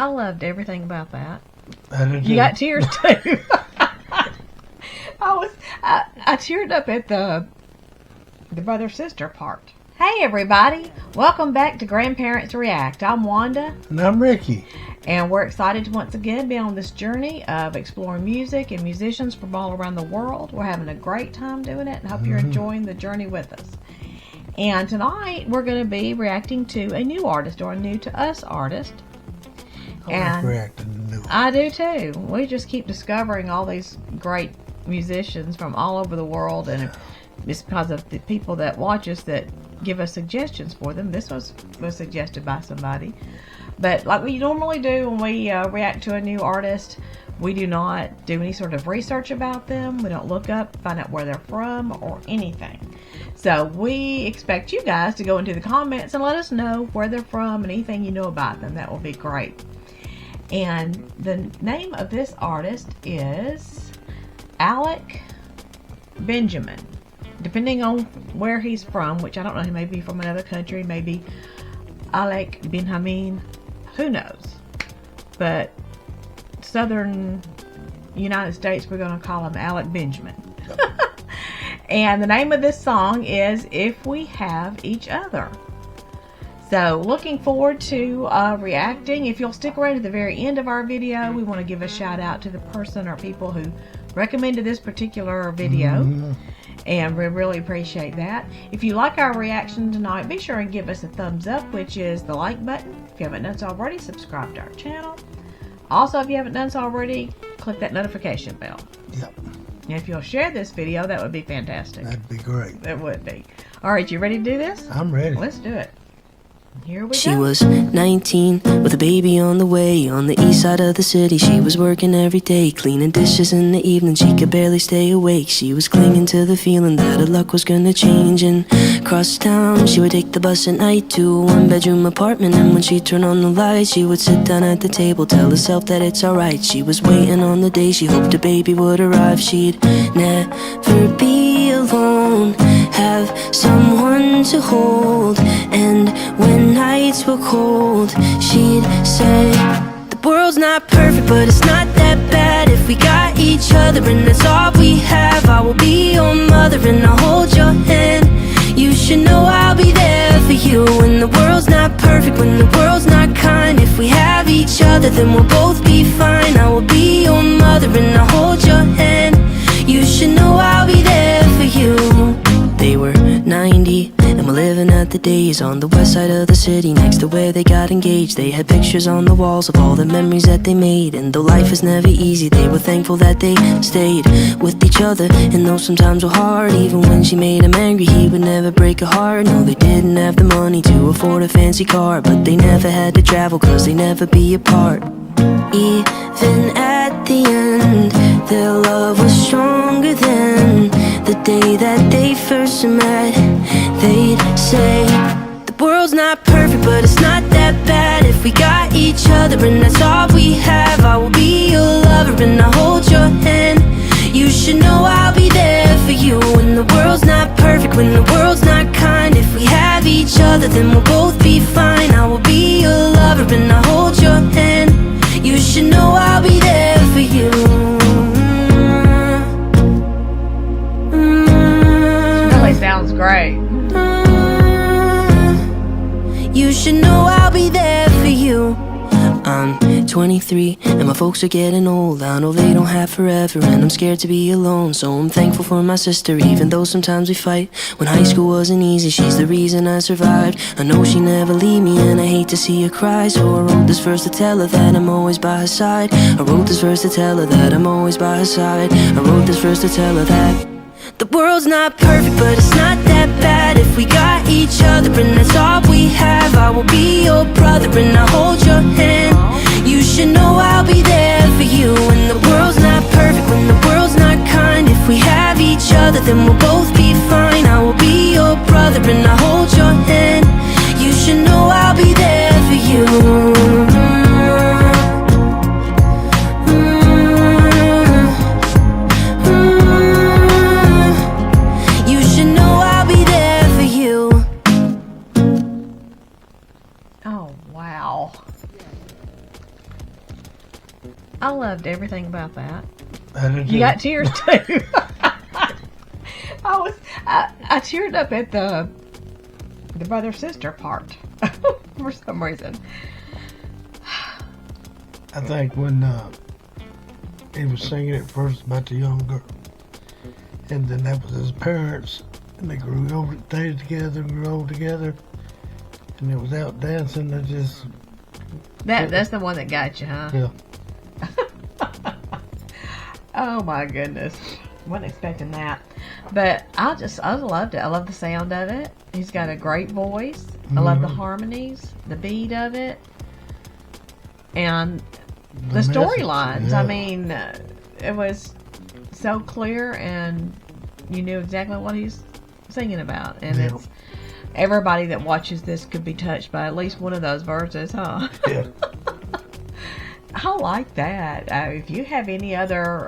I loved everything about that. I did You got tears too. I teared up at the brother sister part. Hey everybody, welcome back to Grandparents React. I'm Wanda. And I'm Ricky. And we're excited to once again be on this journey of exploring music and musicians from all around the world. We're having a great time doing it and hope you're enjoying the journey with us. And tonight we're going to be reacting to a new artist, or a new to us artist. I like reacting to new. I do too. We just keep discovering all these great musicians from all over the world, and it's because of the people that watch us that give us suggestions for them. This was suggested by somebody. But like we normally do when we react to a new artist, we do not do any sort of research about them. We don't look up, find out where they're from or anything. So we expect you guys to go into the comments and let us know where they're from and anything you know about them. That will be great. And the name of this artist is Alec Benjamin. Depending on where he's from, which I don't know, he may be from another country, maybe Alec Benjamin, who knows. But southern United States, we're going to call him Alec Benjamin. And the name of this song is If We Have Each Other. So looking forward to reacting. If you'll stick around to the very end of our video, we want to give a shout out to the person or people who recommended this particular video. And we really appreciate that. If you like our reaction tonight, be sure and give us a thumbs up, which is the like button. If you haven't done so already, subscribe to our channel. Also, if you haven't done so already, click that notification bell. Yep. And if you'll share this video, that would be fantastic. That'd be great. That would be. All right, you ready to do this? I'm ready. Let's do it. Here we She go. was 19 with a baby on the way. On the east side of the city, she was working every day, cleaning dishes in the evening, she could barely stay awake. She was clinging to the feeling that her luck was gonna change. And across town, she would take the bus at night to a one-bedroom apartment. And when she'd turn on the lights, she would sit down at the table, tell herself that it's alright. She was waiting on the day she hoped a baby would arrive. She'd never be alone, have someone to hold. And when nights were cold, she'd say, the world's not perfect, but it's not that bad if we got each other, and that's all we have. I will be your mother and I'll hold your hand. You should know I'll be there for you when the world's not perfect, when the world's not kind. If we have each other, then we'll both be fine. I will be your mother and I'll hold your hand. You should know I'll be there for you. They were 90 and were living at the days on the west side of the city, next to where they got engaged. They had pictures on the walls of all the memories that they made. And though life is never easy, they were thankful that they stayed with each other. And though sometimes were hard, even when she made him angry, he would never break her heart. No, they didn't have the money to afford a fancy car, but they never had to travel, cause they never be apart. Even at the end, their love was stronger than the day that they first met. They'd say, the world's not perfect, but it's not that bad if we got each other, and that's all we have. I will be your lover and I'll hold your hand. You should know I'll be there for you when the world's not perfect, when the world's not kind. If we have each other, then we'll both be fine. I will be your lover and I'll hold your hand. You should know I'll be there for you. Really sounds great. You should know I'll be there for you. I'm 23 and my folks are getting old. I know they don't have forever and I'm scared to be alone. So I'm thankful for my sister, even though sometimes we fight. When high school wasn't easy, she's the reason I survived. I know she never leave me and I hate to see her cry. So I wrote this verse to tell her that I'm always by her side. I wrote this verse to tell her that I'm always by her side. I wrote this verse to tell her that the world's not perfect, but it's not that bad if we got each other, and that's all we have. I will be your brother and I'll hold your hand. You should know I'll be there for you when the world's not perfect, when the world's not kind. If we have each other, then we'll both be fine. I will be your brother and I'll hold your hand. You should know I'll be there for you. I loved everything about that. I did You too. got tears too. I teared up at the brother sister part for some reason. I think when he was singing at first about the young girl, and then that was his parents, and they grew old, stayed together, grew old together, and it was out dancing. They just That's the one that got you, huh? yeah. Oh my goodness. Wasn't expecting that. But I loved it. I love the sound of it. He's got a great voice. I love the harmonies, the beat of it, and the message, storylines. yeah. I mean, it was so clear, and you knew exactly what he's singing about. And Yeah. it's everybody that watches this could be touched by at least one of those verses, huh? Yeah. I like that. If you have any other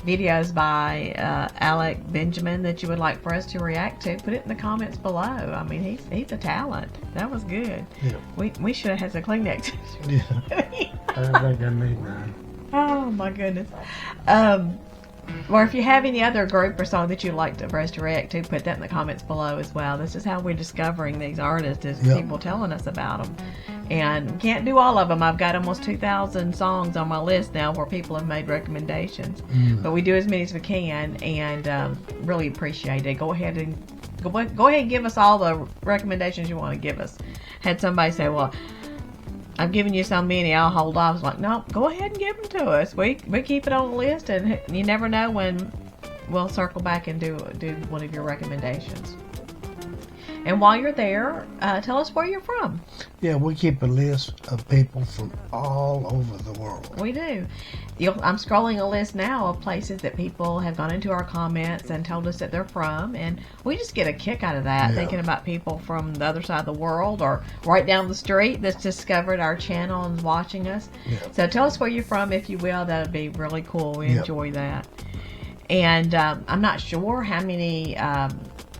videos by Alec Benjamin that you would like for us to react to, put it in the comments below. I mean, he's a talent. That was good. Yeah. We should have had some Kleenex. Yeah. I think I need that. Oh my goodness. Or if you have any other group or song that you'd like for us to react to, put that in the comments below as well. This is how we're discovering these artists, is Yep. people telling us about them. And can't do all of them. I've got almost 2,000 songs on my list now where people have made recommendations. But we do as many as we can, and really appreciate it. Go ahead and give us all the recommendations you want to give us. Had somebody say, well, I've given you so many, I'll hold off. I was like, no, go ahead and give them to us. We keep it on the list, and you never know when we'll circle back and do one of your recommendations. And while you're there, tell us where you're from. Yeah, we keep a list of people from all over the world. We do. I'm scrolling a list now of places that people have gone into our comments and told us that they're from, and we just get a kick out of that, Yeah. thinking about people from the other side of the world or right down the street that's discovered our channel and is watching us. Yeah. So tell us where you're from, if you will. That would be really cool. We Yep. enjoy that. And I'm not sure how many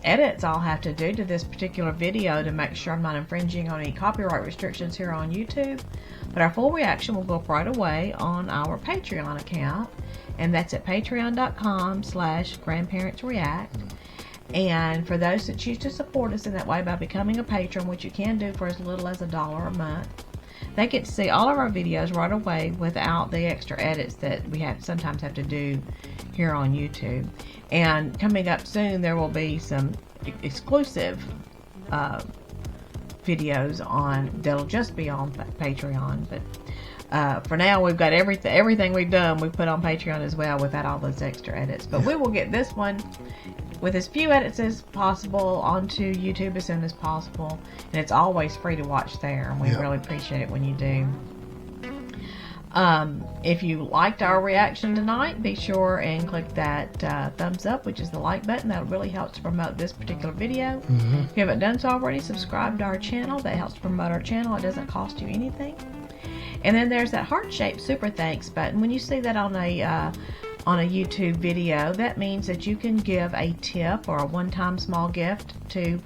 edits I'll have to do to this particular video to make sure I'm not infringing on any copyright restrictions here on YouTube. But our full reaction will go up right away on our Patreon account, and that's at patreon.com/grandparentsreact. And for those that choose to support us in that way by becoming a patron, which you can do for as little as $1 a month, they get to see all of our videos right away without the extra edits that we sometimes have to do here on YouTube. And coming up soon, there will be some exclusive videos that'll just be on Patreon. But for now, we've got everything we've done we put on Patreon as well without all those extra edits. But we will get this one with as few edits as possible onto YouTube as soon as possible, and it's always free to watch there, and we really appreciate it when you do. If you liked our reaction tonight, be sure and click that thumbs up, which is the like button. That really helps to promote this particular video. If you haven't done so already, subscribe to our channel. That helps to promote our channel. It doesn't cost you anything. And then there's that heart-shaped super thanks button. When you see that on a YouTube video, that means that you can give a tip or a one-time small gift to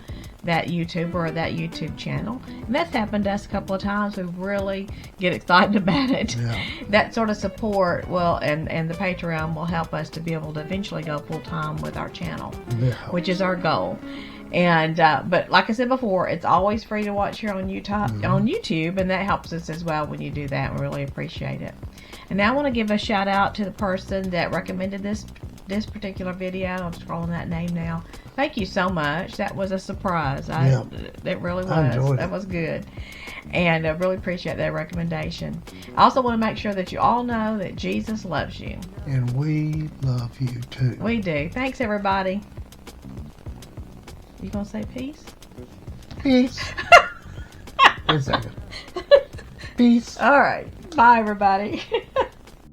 that YouTuber or that YouTube channel. And that's happened to us a couple of times. We really get excited about it. Yeah. That sort of support will, and the Patreon will help us to be able to eventually go full-time with our channel, Yeah. which is our goal. And but like I said before, it's always free to watch here on YouTube, and that helps us as well when you do that. We really appreciate it. And now I want to give a shout out to the person that recommended this particular video. I'm scrolling that name now. Thank you so much. That was a surprise. It really was. I enjoyed it. That was good. And I really appreciate that recommendation. I also want to make sure that you all know that Jesus loves you. And we love you too. We do. Thanks, everybody. You gonna say peace? Peace. Wait a second. Peace. All right. Bye, everybody.